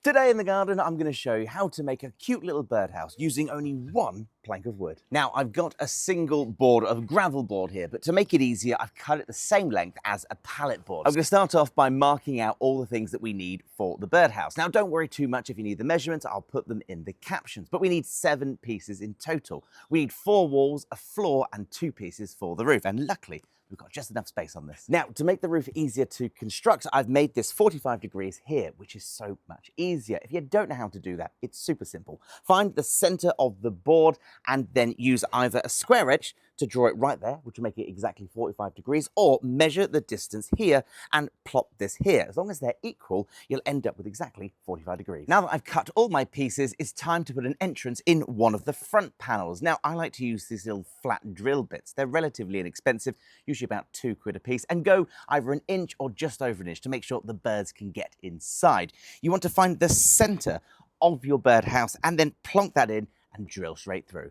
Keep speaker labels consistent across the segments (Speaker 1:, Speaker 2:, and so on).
Speaker 1: Today in the garden, I'm going to show you how to make a cute little birdhouse using only one plank of wood. Now, I've got a single board of gravel board here, but to make it easier, I've cut it the same length as a pallet board. I'm going to start off by marking out all the things that we need for the birdhouse. Now, don't worry too much if you need the measurements, I'll put them in the captions, but we need 7 pieces in total. We need 4 walls, a floor, and 2 pieces for the roof, and luckily, we've got just enough space on this. Now, to make the roof easier to construct, I've made this 45 degrees here, which is so much easier. If you don't know how to do that, it's super simple. Find the center of the board and then use either a square edge to draw it right there, which will make it exactly 45 degrees, or measure the distance here and plop this here. As long as they're equal, you'll end up with exactly 45 degrees. Now that I've cut all my pieces, it's time to put an entrance in one of the front panels. Now, I like to use these little flat drill bits. They're relatively inexpensive, usually about £2 a piece, and go either 1 inch or just over 1 inch to make sure the birds can get inside. You want to find the center of your birdhouse and then plonk that in and drill straight through.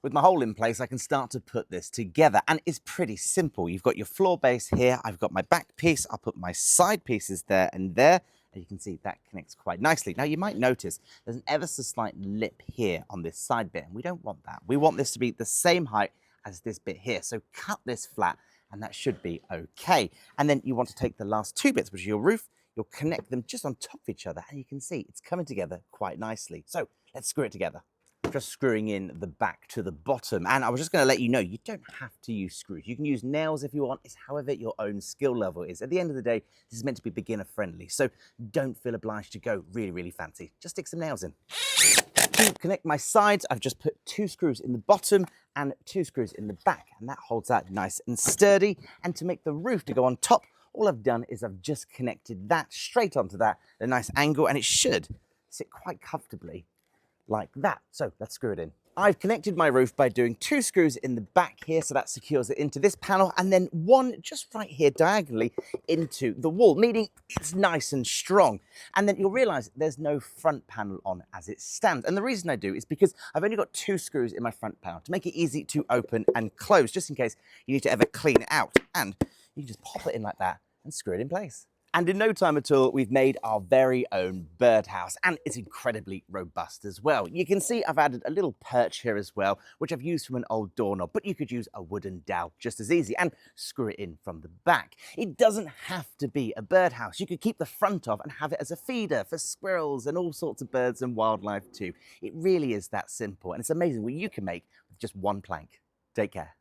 Speaker 1: With my hole in place, I can start to put this together, and it's pretty simple. You've got your floor base here, I've got my back piece, I'll put my side pieces there and there, and you can see that connects quite nicely. Now, you might notice there's an ever so slight lip here on this side bit, and we don't want that. We want this to be the same height as this bit here, so cut this flat, and that should be okay. And then you want to take the last 2 bits, which are your roof, you'll connect them just on top of each other, and you can see it's coming together quite nicely. So let's screw it together. Just screwing in the back to the bottom, and I was just going to let you know you don't have to use screws. You can use nails if you want. It's however your own skill level is. At the end of the day, this is meant to be beginner friendly, so don't feel obliged to go really fancy. Just stick some nails in. To connect my sides, I've just put 2 screws in the bottom and 2 screws in the back, and that holds that nice and sturdy. And to make the roof to go on top, all I've done is I've just connected that straight onto that at a nice angle, and it should sit quite comfortably like that. So let's screw it in. I've connected my roof by doing 2 screws in the back here, so that secures it into this panel, and then 1 just right here diagonally into the wall, meaning it's nice and strong. And then you'll realize there's no front panel on as it stands. And the reason I do is because I've only got 2 screws in my front panel to make it easy to open and close, just in case you need to ever clean it out. And you can just pop it in like that and screw it in place. And in no time at all, we've made our very own birdhouse, and it's incredibly robust as well. You can see I've added a little perch here as well, which I've used from an old doorknob, but you could use a wooden dowel just as easy and screw it in from the back. It doesn't have to be a birdhouse. You could keep the front off and have it as a feeder for squirrels and all sorts of birds and wildlife too. It really is that simple, and it's amazing what you can make with just one plank. Take care.